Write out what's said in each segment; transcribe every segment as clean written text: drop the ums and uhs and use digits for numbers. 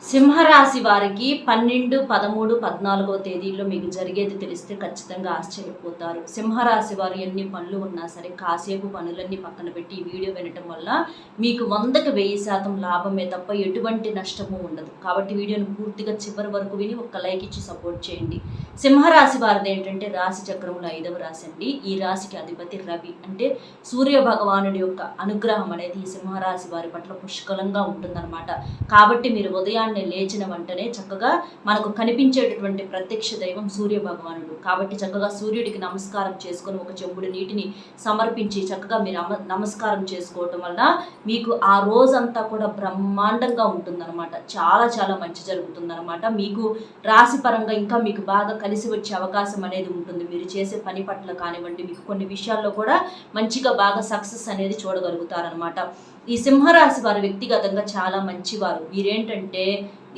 సింహరాశి వారికి 12, 13, 14వ తేదీల్లో మీకు జరిగేది తెలిస్తే ఖచ్చితంగా ఆశ్చర్యపోతారు. సింహరాశి వారు ఎన్ని పనులు ఉన్నా సరే కాసేపు పనులన్నీ పక్కన పెట్టి ఈ వీడియో వినటం వల్ల మీకు 100కి 1000% లాభమే తప్ప ఎటువంటి నష్టము ఉండదు. కాబట్టి వీడియోను పూర్తిగా చివరి వరకు విని ఒక లైక్ ఇచ్చి సపోర్ట్ చేయండి. సింహరాశి వారిది ఏంటంటే రాశి చక్రంలో 5వ రాశి అండి. ఈ రాశికి అధిపతి రవి, అంటే సూర్య భగవానుడి యొక్క అనుగ్రహం అనేది ఈ సింహరాశి వారి పట్ల పుష్కలంగా ఉంటుందన్నమాట. కాబట్టి మీరు ఉదయాన్నే లేచిన వెంటనే చక్కగా మనకు కనిపించేటటువంటి ప్రత్యక్ష దైవం సూర్య భగవానుడు. కాబట్టి చక్కగా సూర్యుడికి నమస్కారం చేసుకొని ఒక చెంబుడు నీటిని సమర్పించి చక్కగా మీరు నమస్కారం చేసుకోవటం వలన మీకు ఆ రోజంతా కూడా బ్రహ్మాండంగా ఉంటుందన్నమాట. చాలా చాలా మంచి జరుగుతుందన్నమాట. మీకు రాశి పరంగా ఇంకా మీకు బాగా కలిసి వచ్చే అవకాశం అనేది ఉంటుంది. మీరు చేసే పని పట్ల కానివ్వండి, మీకు కొన్ని విషయాల్లో కూడా మంచిగా బాగా సక్సెస్ అనేది చూడగలుగుతారనమాట. ఈ సింహరాశి వారు వ్యక్తిగతంగా చాలా మంచివారు. వీరేంటంటే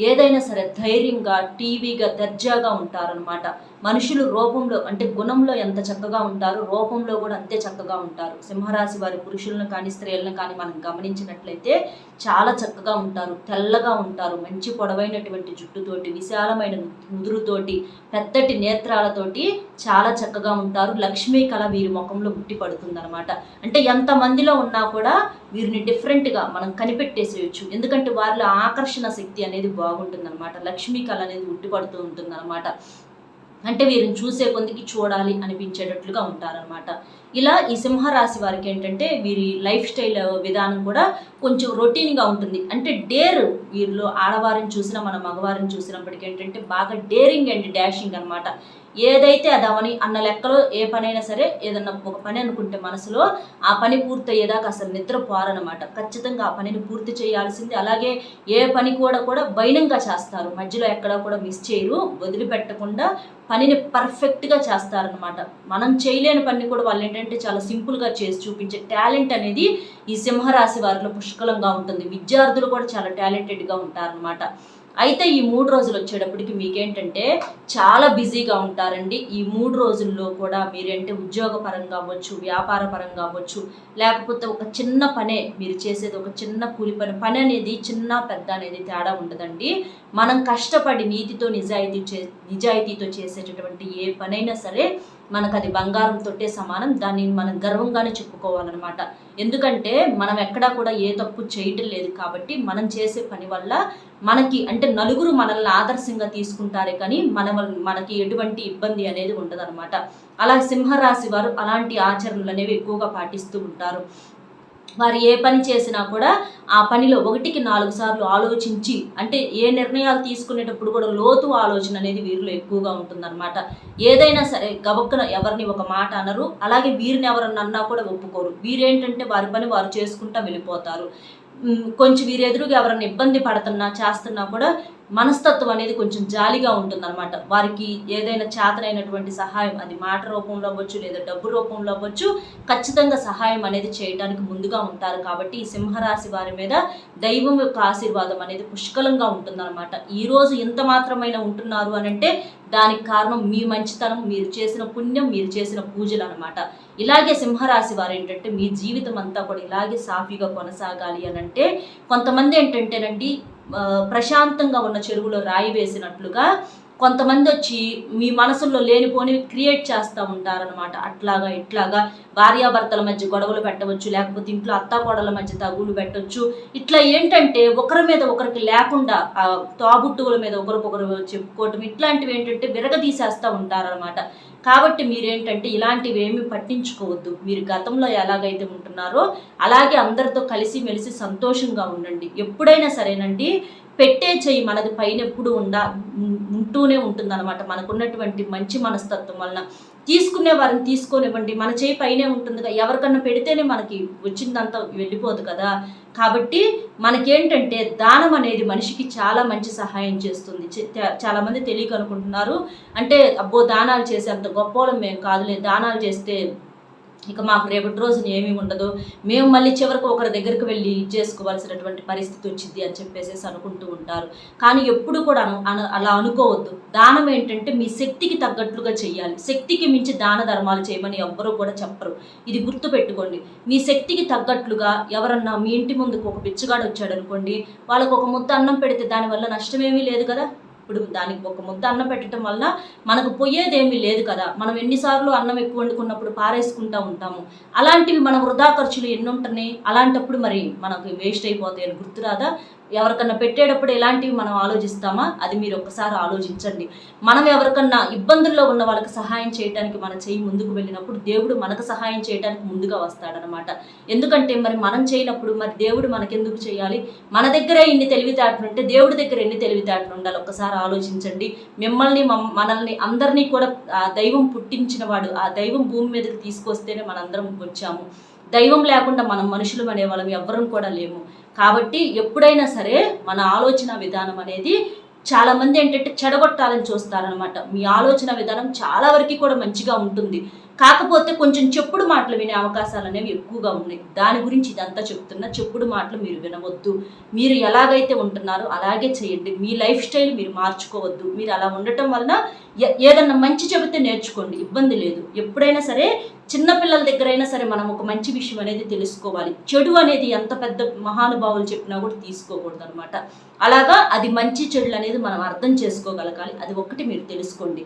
ఏదైనా సరే ధైర్యంగా టీవీగా దర్జాగా ఉంటారనమాట. మనుషులు రూపంలో అంటే గుణంలో ఎంత చక్కగా ఉంటారో రూపంలో కూడా అంతే చక్కగా ఉంటారు. సింహరాశి వారి పురుషులను కానీ స్త్రీలను కానీ మనం గమనించినట్లయితే చాలా చక్కగా ఉంటారు, తెల్లగా ఉంటారు, మంచి పొడవైనటువంటి జుట్టుతోటి, విశాలమైన నుదురుతోటి, పెద్దటి నేత్రాలతోటి చాలా చక్కగా ఉంటారు. లక్ష్మీ కళ వీరి ముఖంలో ఉట్టి పడుతుందన్నమాట. అంటే ఎంతమందిలో ఉన్నా కూడా వీరిని డిఫరెంట్గా మనం కనిపెట్టేసేయచ్చు. ఎందుకంటే వారిలో ఆకర్షణ శక్తి అనేది బాగుంటుందన్నమాట. లక్ష్మీ కళ అనేది ఉట్టిపడుతూ ఉంటుందన్నమాట. అంటే వీరిని చూసే కొందికి చూడాలి అనిపించేటట్లుగా ఉంటారనమాట. ఇలా ఈ సింహరాశి వారికి ఏంటంటే వీరి లైఫ్ స్టైల్ విధానం కూడా కొంచెం రొటీన్గా ఉంటుంది. అంటే డేర్, వీరిలో ఆడవారిని చూసినా మన మగవారిని చూసినప్పటికీ ఏంటంటే బాగా డేరింగ్ అండ్ డాషింగ్ అనమాట. ఏదైతే అదవని అన్న లెక్కలో ఏ పనైనా సరే, ఏదన్నా ఒక పని అనుకుంటే మనసులో ఆ పని పూర్తయ్యేదాకా అసలు నిద్ర పోరనమాట. ఖచ్చితంగా ఆ పనిని పూర్తి చేయాల్సింది. అలాగే ఏ పని కూడా బైనంగా చేస్తారు, మధ్యలో ఎక్కడా కూడా మిస్ చేయరు, వదిలిపెట్టకుండా పనిని పర్ఫెక్ట్గా చేస్తారనమాట. మనం చేయలేని పని కూడా వాళ్ళు ఏంటంటే చాలా సింపుల్గా చేసి చూపించే టాలెంట్ అనేది ఈ సింహరాశి వారిలో పుష్కలంగా ఉంటుంది. విద్యార్థులు కూడా చాలా టాలెంటెడ్గా ఉంటారనమాట. అయితే ఈ 3 రోజులు వచ్చేటప్పటికి మీకేంటంటే చాలా బిజీగా ఉంటారండి. ఈ 3 రోజుల్లో కూడా మీరేంటే ఉద్యోగ పరంగా అవ్వచ్చు, వ్యాపార పరంగా అవ్వచ్చు, లేకపోతే ఒక చిన్న పనే మీరు చేసేది, ఒక చిన్న కూలి పని అనేది చిన్న పెద్ద అనేది తేడా ఉండదండి. మనం కష్టపడి నీతితో నిజాయితీతో చేసేటటువంటి ఏ పనైనా సరే మనకు అది బంగారంతోటే సమానం. దాన్ని మనం గర్వంగానే చెప్పుకోవాలన్నమాట. ఎందుకంటే మనం ఎక్కడా కూడా ఏ తప్పు చేయటం లేదు. కాబట్టి మనం చేసే పని వల్ల మనకి అంటే నలుగురు మనల్ని ఆదర్శంగా తీసుకుంటారే కానీ మనకి ఎటువంటి ఇబ్బంది అనేది ఉండదన్నమాట. అలా సింహరాశి వారు అలాంటి ఆచరణలు అనేవి ఎక్కువగా పాటిస్తూ ఉంటారు. వారు ఏ పని చేసినా కూడా ఆ పనిలో 1కి 4 సార్లు ఆలోచించి, అంటే ఏ నిర్ణయాలు తీసుకునేటప్పుడు కూడా లోతు ఆలోచన అనేది వీరిలో ఎక్కువగా ఉంటుందన్నమాట. ఏదైనా సరే గబక్కున ఎవరిని ఒక మాట అనరు, అలాగే వీరిని ఎవరన్నా అన్నా కూడా ఒప్పుకోరు. వీరేంటంటే వారి పని వారు చేసుకుంటా వెళ్ళిపోతారు. కొంచెం వీరి ఎదురుగా ఎవరైనా ఇబ్బంది చేస్తున్నా కూడా మనస్తత్వం అనేది కొంచెం జాలిగా ఉంటుందన్నమాట. వారికి ఏదైనా చేతనైనటువంటి సహాయం, అది మాట రూపంలో అవ్వచ్చు లేదా డబ్బు రూపంలో అవ్వచ్చు, ఖచ్చితంగా సహాయం అనేది చేయడానికి ముందుగా ఉంటారు. కాబట్టి ఈ సింహరాశి వారి మీద దైవం యొక్క ఆశీర్వాదం అనేది పుష్కలంగా ఉంటుందన్నమాట. ఈరోజు ఇంత మాత్రమైనా ఉంటున్నారు అని అంటే దానికి కారణం మీ మంచితనం, మీరు చేసిన పుణ్యం, మీరు చేసిన పూజలు అనమాట. ఇలాగే సింహరాశి వారు ఏంటంటే మీ జీవితం అంతా కూడా ఇలాగే సాఫీగా కొనసాగాలి అని అంటే, కొంతమంది ఏంటంటేనండి ప్రశాంతంగా ఉన్న చెరువులో రాయి వేసినట్లుగా కొంతమంది వచ్చి మీ మనసుల్లో లేనిపోని క్రియేట్ చేస్తూ ఉంటారనమాట. అట్లాగా ఇట్లాగా భార్యాభర్తల మధ్య గొడవలు పెట్టవచ్చు, లేకపోతే ఇంట్లో అత్తాకోడల మధ్య తగులు పెట్టవచ్చు. ఇట్లా ఏంటంటే ఒకరి మీద ఒకరికి లేకుండా తోబుట్టువుల మీద ఒకరికొకరు చెప్పుకోవటం, ఇట్లాంటివి ఏంటంటే విరగదీసేస్తూ ఉంటారనమాట. కాబట్టి మీరేంటంటే ఇలాంటివి ఏమీ పట్టించుకోవద్దు. మీరు గతంలో ఎలాగైతే ఉంటున్నారో అలాగే అందరితో కలిసిమెలిసి సంతోషంగా ఉండండి. ఎప్పుడైనా సరేనండి పెట్టే చెయ్యి మనది పైన ఎప్పుడు ఉంటూనే ఉంటుందన్నమాట. మనకున్నటువంటి మంచి మనస్తత్వం వలన తీసుకునే వారిని తీసుకోనివ్వండి, మన చేయి పైనే ఉంటుందిగా. ఎవరికన్నా పెడితేనే మనకి వచ్చిందంతా వెళ్ళిపోదు కదా. కాబట్టి మనకేంటంటే దానం అనేది మనిషికి చాలా మంచి సహాయం చేస్తుంది. చాలామంది తెలియక అనుకుంటున్నారు, అంటే అబ్బో దానాలు చేసే అంత గొప్ప వాళ్ళం మేము కాదులే, దానాలు చేస్తే ఇక మాకు రేపటి రోజున ఏమీ ఉండదు, మేము మళ్ళీ చివరికి ఒకరి దగ్గరికి వెళ్ళి చేసుకోవాల్సినటువంటి పరిస్థితి వచ్చింది అని చెప్పేసి అనుకుంటూ ఉంటారు. కానీ ఎప్పుడు కూడా అలా అనుకోవద్దు. దానం ఏంటంటే మీ శక్తికి తగ్గట్లుగా చేయాలి. శక్తికి మించి దాన ధర్మాలు చేయమని ఎవ్వరూ కూడా చెప్పరు. ఇది గుర్తుపెట్టుకోండి. మీ శక్తికి తగ్గట్లుగా ఎవరన్నా మీ ఇంటి ముందుకు ఒక బిచ్చగాడు వచ్చాడు అనుకోండి, వాళ్ళకు ఒక ముద్ద అన్నం పెడితే దానివల్ల నష్టమేమీ లేదు కదా. ఇప్పుడు దానికి ఒక ముద్ద అన్నం పెట్టడం వల్ల మనకు పోయేదేమీ లేదు కదా. మనం ఎన్నిసార్లు అన్నం ఎక్కువ వండుకున్నప్పుడు పారేసుకుంటూ ఉంటాము. అలాంటివి మన వృధా ఖర్చులు ఎన్ని ఉంటున్నాయి, అలాంటప్పుడు మరి మనకు వేస్ట్ అయిపోతాయి అని గుర్తురాదా? ఎవరికన్నా పెట్టేటప్పుడు ఎలాంటివి మనం ఆలోచిస్తామా? అది మీరు ఒక్కసారి ఆలోచించండి. మనం ఎవరికన్నా ఇబ్బందుల్లో ఉన్న వాళ్ళకి సహాయం చేయడానికి మన చెయ్యి ముందుకు వెళ్ళినప్పుడు దేవుడు మనకు సహాయం చేయడానికి ముందుగా వస్తాడనమాట. ఎందుకంటే మరి మనం చేయనప్పుడు మరి దేవుడు మనకెందుకు చేయాలి? మన దగ్గరే ఇన్ని తెలివితేటలు ఉంటే దేవుడి దగ్గర ఎన్ని తెలివితేటలు ఉండాలి? ఒక్కసారి ఆలోచించండి. మిమ్మల్ని మనల్ని అందరినీ కూడా ఆ దైవం పుట్టించిన వాడు, ఆ దైవం భూమి మీదకి తీసుకొస్తేనే మనందరం వచ్చాము. దైవం లేకుండా మనం మనుషులు అనే వాళ్ళం ఎవ్వరం కూడా లేము. కాబట్టి ఎప్పుడైనా సరే మన ఆలోచన విధానం అనేది చాలామంది ఏంటంటే చెడగొట్టాలని చూస్తారనమాట. మీ ఆలోచన విధానం చాలా వరకు కూడా మంచిగా ఉంటుంది, కాకపోతే కొంచెం చెప్పుడు మాటలు వినే అవకాశాలు అనేవి ఎక్కువగా ఉన్నాయి. దాని గురించి ఇదంతా చెప్తున్నా. చెప్పుడు మాటలు మీరు వినవద్దు. మీరు ఎలాగైతే ఉంటున్నారో అలాగే చేయండి. మీ లైఫ్ స్టైల్ మీరు మార్చుకోవద్దు. మీరు అలా ఉండటం వలన ఏదన్నా మంచి చెబితే నేర్చుకోండి, ఇబ్బంది లేదు. ఎప్పుడైనా సరే చిన్నపిల్లల దగ్గర అయినా సరే మనం ఒక మంచి విషయం అనేది తెలుసుకోవాలి. చెడు అనేది ఎంత పెద్ద మహానుభావులు చెప్పినా కూడా తీసుకోకూడదు అనమాట. అలాగా అది మంచి చెడులు అనేది మనం అర్థం చేసుకోగలగాలి. అది ఒక్కటి మీరు తెలుసుకోండి.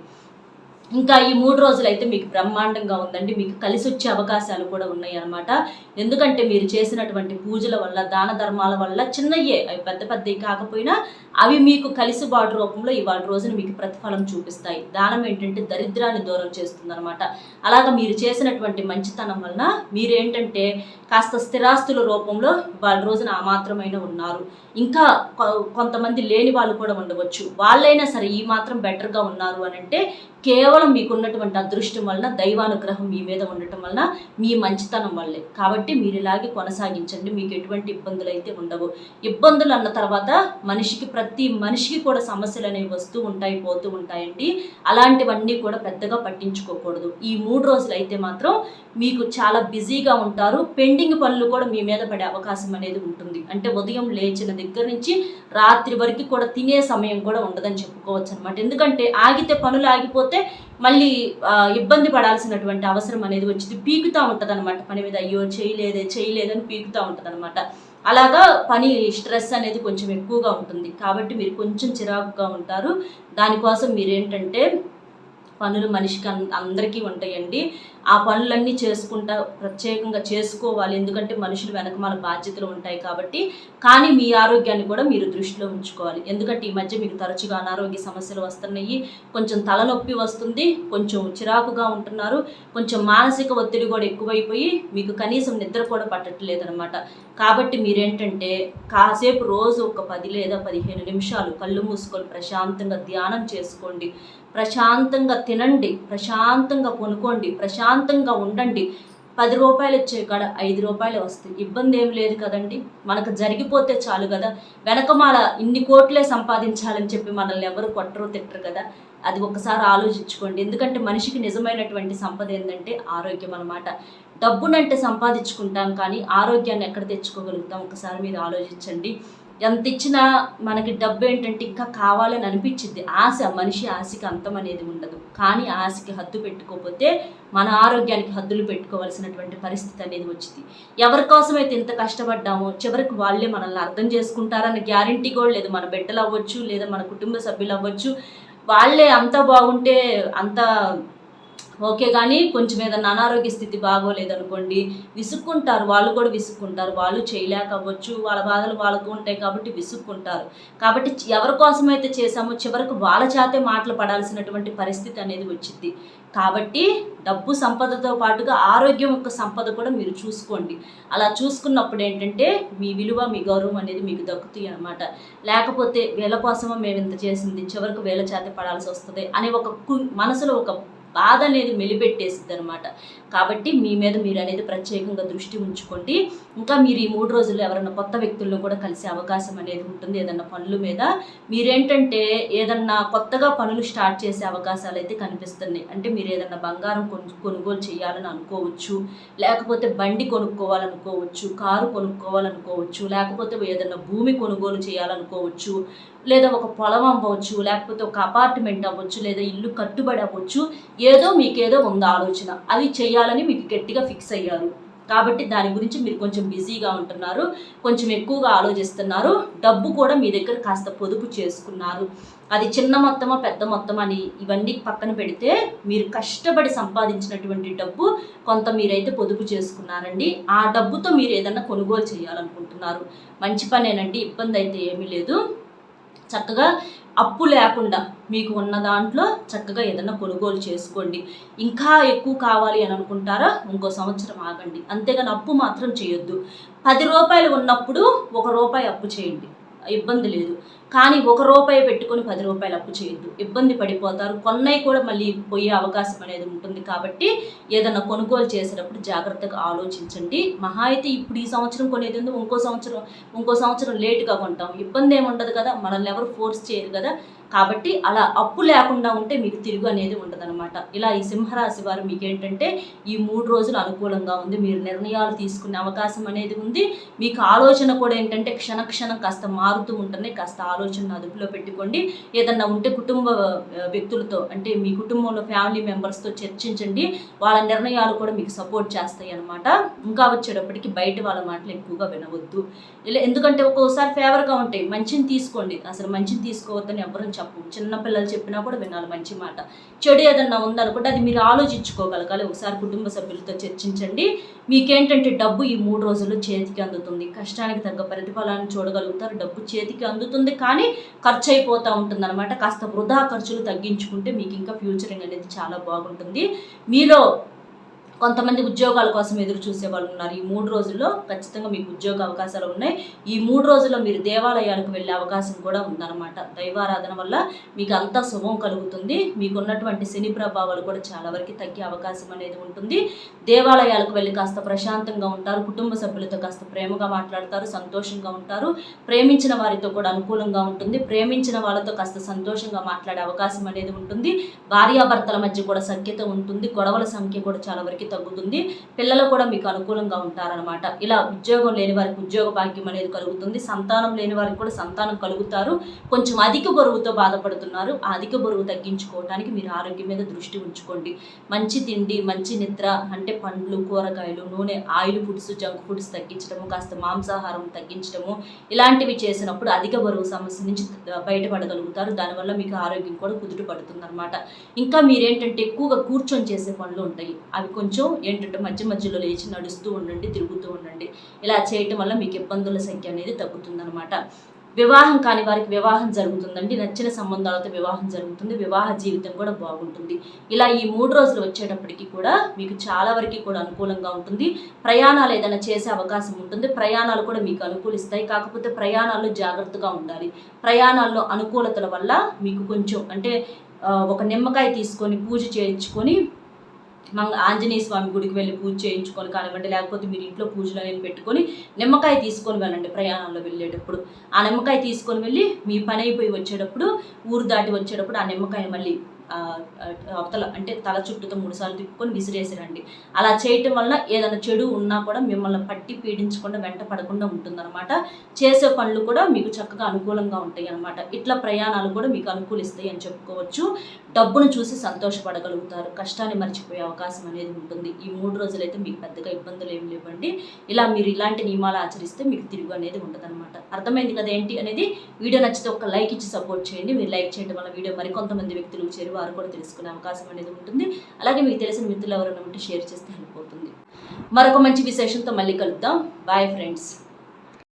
ఇంకా ఈ 3 రోజులు అయితే మీకు బ్రహ్మాండంగా ఉందండి. మీకు కలిసి వచ్చే అవకాశాలు కూడా ఉన్నాయి అన్నమాట. ఎందుకంటే మీరు చేసినటువంటి పూజల వల్ల, దాన ధర్మాల వల్ల చిన్నయ్యే, అవి పెద్ద పెద్దవి కాకపోయినా అవి మీకు కలిసిబాటు రూపంలో ఇవాళ రోజున మీకు ప్రతిఫలం చూపిస్తాయి. దానం ఏంటంటే దరిద్రాన్ని దూరం చేస్తుంది అనమాట. అలాగా మీరు చేసినటువంటి మంచితనం వలన మీరేంటంటే కాస్త స్థిరాస్తుల రూపంలో ఇవాళ రోజున ఆ మాత్రమైనా ఉన్నారు. ఇంకా కొంతమంది లేని వాళ్ళు కూడా ఉండవచ్చు. వాళ్ళైనా సరే ఈ మాత్రం బెటర్గా ఉన్నారు అని అంటే కేవలం మీకున్నటువంటి అదృష్టం వలన, దైవానుగ్రహం మీ మీద ఉండటం వలన, మీ మంచితనం వల్లే. కాబట్టి మీరు ఇలాగే కొనసాగించండి. మీకు ఎటువంటి ఇబ్బందులు అయితే ఉండవు. ఇబ్బందులు అన్న తర్వాత ప్రతి మనిషికి కూడా సమస్యలు అనేవి వస్తూ ఉంటాయి, పోతూ ఉంటాయండి. అలాంటివన్నీ కూడా పెద్దగా పట్టించుకోకూడదు. ఈ 3 రోజులు అయితే మాత్రం మీకు చాలా బిజీగా ఉంటారు. పెండింగ్ పనులు కూడా మీ మీద పడే అవకాశం అనేది ఉంటుంది. అంటే ఉదయం లేచిన దగ్గర నుంచి రాత్రి వరకు కూడా తినే సమయం కూడా ఉండదని చెప్పుకోవచ్చు అనమాట. ఎందుకంటే ఆగితే పనులు ఆగిపోతే మళ్ళీ ఇబ్బంది పడాల్సినటువంటి అవసరం అనేది వచ్చింది. పీకుతూ ఉంటుంది అనమాట పని మీద. అయ్యో చేయలేదని పీకుతూ ఉంటుంది అనమాట. అలాగా పని స్ట్రెస్ అనేది కొంచెం ఎక్కువగా ఉంటుంది. కాబట్టి మీరు కొంచెం చిరాకుగా ఉంటారు. దానికోసం మీరేంటంటే పనులు మనిషికి అందరికీ ఉంటాయండి. ఆ పనులన్నీ చేసుకుంటా ప్రత్యేకంగా చేసుకోవాలి. ఎందుకంటే మనుషులు వెనకమాల బాధ్యతలు ఉంటాయి కాబట్టి. కానీ మీ ఆరోగ్యాన్ని కూడా మీరు దృష్టిలో ఉంచుకోవాలి. ఎందుకంటే ఈ మధ్య మీకు తరచుగా అనారోగ్య సమస్యలు వస్తున్నాయి. కొంచెం తలనొప్పి వస్తుంది, కొంచెం చిరాకుగా ఉంటున్నారు, కొంచెం మానసిక ఒత్తిడి కూడా ఎక్కువైపోయి మీకు కనీసం నిద్ర కూడా పట్టట్లేదు అనమాట. కాబట్టి మీరేంటంటే కాసేపు రోజు ఒక 10 లేదా 15 నిమిషాలు కళ్ళు మూసుకొని ప్రశాంతంగా ధ్యానం చేసుకోండి. ప్రశాంతంగా తినండి, ప్రశాంతంగా కొనుక్కోండి, ప్రశాంతంగా ఉండండి. 10 రూపాయలు వచ్చే కాడ 5 రూపాయలు వస్తాయి. ఇబ్బంది ఏం లేదు కదండి. మనకు జరిగిపోతే చాలు కదా. వెనకమాల ఇన్ని కోట్లే సంపాదించాలని చెప్పి మనల్ని ఎవరు కొట్టరు, తిట్టరు కదా. అది ఒకసారి ఆలోచించుకోండి. ఎందుకంటే మనిషికి నిజమైనటువంటి సంపద ఏంటంటే ఆరోగ్యం అన్నమాట. డబ్బునంటే సంపాదించుకుంటాం, కానీ ఆరోగ్యాన్ని ఎక్కడ తెచ్చుకోగలుగుతాం? ఒకసారి మీరు ఆలోచించండి. ఎంత ఇచ్చినా మనకి డబ్బు ఏంటంటే ఇంకా కావాలని అనిపించింది. ఆశ, మనిషి ఆశకి అంతం అనేది ఉండదు. కానీ ఆశకి హద్దు పెట్టుకోకపోతే మన ఆరోగ్యానికి హద్దులు పెట్టుకోవాల్సినటువంటి పరిస్థితి అనేది వచ్చింది. ఎవరి కోసమైతే ఇంత కష్టపడ్డామో చివరికి వాళ్ళే మనల్ని అర్థం చేసుకుంటారన్న గ్యారంటీ కూడా లేదు. మన బిడ్డలు అవ్వచ్చు, లేదా మన కుటుంబ సభ్యులు అవ్వచ్చు. వాళ్ళే అంత బాగుంటే అంత ఓకే, కానీ కొంచెం ఏదన్నా అనారోగ్య స్థితి బాగోలేదనుకోండి విసుక్కుంటారు. వాళ్ళు కూడా విసుక్కుంటారు. వాళ్ళు చేయలేకపోవచ్చు, వాళ్ళ బాధలు వాళ్ళకు ఉంటాయి కాబట్టి విసుక్కుంటారు. కాబట్టి ఎవరి కోసమైతే చేశామో చివరకు వాళ్ళ చేతే మాటలు పడాల్సినటువంటి పరిస్థితి అనేది వచ్చింది. కాబట్టి డబ్బు సంపదతో పాటుగా ఆరోగ్యం యొక్క సంపద కూడా మీరు చూసుకోండి. అలా చూసుకున్నప్పుడు ఏంటంటే మీ విలువ, మీ గౌరవం అనేది మీకు దక్కుతాయి అన్నమాట. లేకపోతే వీళ్ళ కోసమో మేము ఇంత చేసింది, చివరికి వీళ్ళ చేత పడాల్సి వస్తుంది అనే ఒక మనసులో ఒక బాధ అనేది మెలిపెట్టేసిద్ది అనమాట. కాబట్టి మీ మీద మీరు అనేది ప్రత్యేకంగా దృష్టి ఉంచుకోండి. ఇంకా మీరు ఈ 3 రోజుల్లో ఎవరైనా కొత్త వ్యక్తులను కూడా కలిసే అవకాశం అనేది ఉంటుంది. ఏదన్నా పనుల మీద మీరేంటంటే ఏదన్నా కొత్తగా పనులు స్టార్ట్ చేసే అవకాశాలు అయితే కనిపిస్తున్నాయి. అంటే మీరు ఏదన్నా బంగారం కొనుగోలు చేయాలని అనుకోవచ్చు, లేకపోతే బండి కొనుక్కోవాలనుకోవచ్చు, కారు కొనుక్కోవాలనుకోవచ్చు, లేకపోతే ఏదన్నా భూమి కొనుగోలు చేయాలనుకోవచ్చు, లేదా ఒక పొలం అవ్వచ్చు, లేకపోతే ఒక అపార్ట్మెంట్ అవ్వచ్చు, లేదా ఇల్లు కట్టుబడి అవ్వచ్చు. ఏదో మీకేదో ఉంది ఆలోచన, అవి చేయాలని మీకు గట్టిగా ఫిక్స్ అయ్యారు. కాబట్టి దాని గురించి మీరు కొంచెం బిజీగా ఉంటున్నారు, కొంచెం ఎక్కువగా ఆలోచిస్తున్నారు. డబ్బు కూడా మీ దగ్గర కాస్త పొదుపు చేసుకున్నారు. అది చిన్న మొత్తమా పెద్ద మొత్తమా అని ఇవన్నీ పక్కన పెడితే మీరు కష్టపడి సంపాదించినటువంటి డబ్బు కొంత మీరైతే పొదుపు చేసుకున్నారండి. ఆ డబ్బుతో మీరు ఏదన్నా కొనుగోలు చేయాలనుకుంటున్నారు. మంచి పనేనండి, ఇబ్బంది అయితే ఏమీ లేదు. చక్కగా అప్పు లేకుండా మీకు ఉన్న దాంట్లో చక్కగా ఏదైనా కొనుగోలు చేసుకోండి. ఇంకా ఎక్కువ కావాలి అని అనుకుంటారా, ఇంకో సంవత్సరం ఆగండి. అంతేగాని అప్పు మాత్రం చేయొద్దు. 10 రూపాయలు ఉన్నప్పుడు 1 రూపాయి అప్పు చేయండి, ఇబ్బంది లేదు. కానీ 1 రూపాయి పెట్టుకొని 10 రూపాయలు అప్పు చేయొద్దు, ఇబ్బంది పడిపోతారు. కొన్నవి కూడా మళ్ళీ పోయే అవకాశం అనేది ఉంటుంది. కాబట్టి ఏదైనా కొనుగోలు చేసేటప్పుడు జాగ్రత్తగా ఆలోచించండి. మహా అయితే ఇప్పుడు ఈ సంవత్సరం కొనేది ఉంది, ఇంకో సంవత్సరం లేటుగా కొంటాం, ఇబ్బంది ఏమి ఉండదు కదా, మనల్ని ఎవరు ఫోర్స్ చేయరు కదా. కాబట్టి అలా అప్పు లేకుండా ఉంటే మీకు తిరుగు అనేది ఉండదన్నమాట. ఇలా ఈ సింహరాశి వారు మీకేంటంటే ఈ 3 రోజులు అనుకూలంగా ఉంది. మీరు నిర్ణయాలు తీసుకునే అవకాశం అనేది ఉంది. మీకు ఆలోచన కూడా ఏంటంటే క్షణక్షణం కాస్త మారుతూ ఉంటుంది. కాస్త ఆలోచన అదుపులో పెట్టుకోండి. ఏదన్నా ఉంటే కుటుంబ వ్యక్తులతో, అంటే మీ కుటుంబంలో ఫ్యామిలీ మెంబర్స్తో చర్చించండి. వాళ్ళ నిర్ణయాలు కూడా మీకు సపోర్ట్ చేస్తాయి అన్నమాట. ఇంకా వచ్చేటప్పటికి బయట వాళ్ళ మాటలు ఎక్కువగా వినవద్దు. ఎందుకంటే ఒక్కోసారి ఫేవర్గా ఉంటాయి, మంచిని తీసుకోండి. అసలు మంచిని తీసుకోవద్దని ఎవరు చెప్పు. చిన్నపిల్లలు చెప్పినా కూడా వినాలి మంచి మాట. చెడు ఏదన్నా ఉందనుకుంటే అది మీరు ఆలోచించుకోగలగాలి. ఒకసారి కుటుంబ సభ్యులతో చర్చించండి. మీకేంటంటే డబ్బు ఈ 3 రోజుల్లో చేతికి అందుతుంది. కష్టానికి తగ్గ ప్రతిఫలాన్ని చూడగలుగుతారు. డబ్బు చేతికి అందుతుంది, కానీ ఖర్చు అయిపోతూ ఉంటుంది అనమాట. కాస్త వృధా ఖర్చులు తగ్గించుకుంటే మీకు ఇంకా ఫ్యూచరింగ్ అనేది చాలా బాగుంటుంది. మీలో కొంతమంది ఉద్యోగాల కోసం ఎదురు చూసే వాళ్ళు ఉన్నారు. ఈ 3 రోజుల్లో ఖచ్చితంగా మీకు ఉద్యోగ అవకాశాలు ఉన్నాయి. ఈ 3 రోజుల్లో మీరు దేవాలయాలకు వెళ్ళే అవకాశం కూడా ఉందన్నమాట. దైవారాధన వల్ల మీకు అంతా శుభం కలుగుతుంది. మీకున్నటువంటి శని ప్రభావాలు కూడా చాలా వరకు తగ్గే అవకాశం అనేది ఉంటుంది. దేవాలయాలకు వెళ్ళి కాస్త ప్రశాంతంగా ఉంటారు. కుటుంబ సభ్యులతో కాస్త ప్రేమగా మాట్లాడతారు, సంతోషంగా ఉంటారు. ప్రేమించిన వారితో కూడా అనుకూలంగా ఉంటుంది. ప్రేమించిన వాళ్ళతో కాస్త సంతోషంగా మాట్లాడే అవకాశం అనేది ఉంటుంది. భార్యాభర్తల మధ్య కూడా సఖ్యత ఉంటుంది. గొడవల సంఖ్య కూడా చాలా వరకు తగ్గుతుంది. పిల్లలు కూడా మీకు అనుకూలంగా ఉంటారనమాట. ఇలా ఉద్యోగం లేని వారికి ఉద్యోగ భాగ్యం అనేది కలుగుతుంది. సంతానం లేని వారికి కూడా సంతానం కలుగుతారు. కొంచెం అధిక బరువుతో బాధపడుతున్నారు. ఆ అధిక బరువు తగ్గించుకోవడానికి మీరు ఆరోగ్యం మీద దృష్టి ఉంచుకోండి. మంచి తిండి, మంచి నిద్ర, అంటే పండ్లు, కూరగాయలు, నూనె, ఆయిల్ ఫుడ్స్, జంక్ ఫుడ్స్ తగ్గించడము, కాస్త మాంసాహారం తగ్గించడము, ఇలాంటివి చేసినప్పుడు అధిక బరువు సమస్య నుంచి బయటపడగలుగుతారు. దానివల్ల మీకు ఆరోగ్యం కూడా కుదుట పడుతుంది అనమాట. ఇంకా మీరేంటంటే ఎక్కువగా కూర్చొని చేసే పనులు ఉంటాయి. అవి కొంచెం ఏంటంటే మధ్యలో లేచి నడుస్తూ ఉండండి, తిరుగుతూ ఉండండి. ఇలా చేయటం వల్ల మీకు ఇబ్బందుల సంఖ్య అనేది తగ్గుతుందన్నమాట. వివాహం కాని వారికి వివాహం జరుగుతుందండి. నచ్చిన సంబంధాలతో వివాహం జరుగుతుంది. వివాహ జీవితం కూడా బాగుంటుంది. ఇలా ఈ 3 రోజులు వచ్చేటప్పటికి కూడా మీకు చాలా వరకు కూడా అనుకూలంగా ఉంటుంది. ప్రయాణాలు ఏదైనా చేసే అవకాశం ఉంటుంది. ప్రయాణాలు కూడా మీకు అనుకూలిస్తాయి. కాకపోతే ప్రయాణాల్లో జాగ్రత్తగా ఉండాలి. ప్రయాణాల్లో అనుకూలతల వల్ల మీకు కొంచెం అంటే ఒక నిమ్మకాయ తీసుకొని పూజ చేయించుకొని ఆంజనేయ స్వామి గుడికి వెళ్ళి పూజ చేయించుకొని కానివ్వండి, లేకపోతే మీరు ఇంట్లో పూజలు అనేది పెట్టుకొని నిమ్మకాయ తీసుకొని వెళ్ళండి. ప్రయాణంలో వెళ్ళేటప్పుడు ఆ నిమ్మకాయ తీసుకొని వెళ్ళి మీ పని అయిపోయి వచ్చేటప్పుడు, ఊరు దాటి వచ్చేటప్పుడు ఆ నిమ్మకాయ మళ్ళీ అవతల అంటే తల చుట్టూతో 3 సార్లు తిప్పుకొని విసిరేసిరండి. అలా చేయటం వల్ల ఏదైనా చెడు ఉన్నా కూడా మిమ్మల్ని పట్టి పీడించకుండా వెంట పడకుండా ఉంటుందన్నమాట. చేసే పనులు కూడా మీకు చక్కగా అనుకూలంగా ఉంటాయి అన్నమాట. ఇట్లా ప్రయాణాలు కూడా మీకు అనుకూలిస్తాయి అని చెప్పుకోవచ్చు. డబ్బును చూసి సంతోషపడగలుగుతారు. కష్టాన్ని మర్చిపోయే అవకాశం అనేది ఉంటుంది. ఈ 3 రోజులైతే మీకు పెద్దగా ఇబ్బందులు ఏమి లేవండి. ఇలా మీరు ఇలాంటి నియమాలు ఆచరిస్తే మీకు తిరుగు అనేది ఉండదన్నమాట. అర్థమైంది కదా ఏంటి అనేది? వీడియో నచ్చితే ఒక లైక్ ఇచ్చి సపోర్ట్ చేయండి. మీరు లైక్ చేయడం వల్ల వీడియో మరికొంతమంది వ్యక్తులకు చేరి వారు కూడా తెలుసుకునే అవకాశం అనేది ఉంటుంది. అలాగే మీకు తెలిసిన మిత్రులు ఎవరైనా ఉంటే షేర్ చేస్తే హెల్ప్ అవుతుంది. మరొక మంచి విశేషంతో మళ్ళీ కలుద్దాం. Bye friends.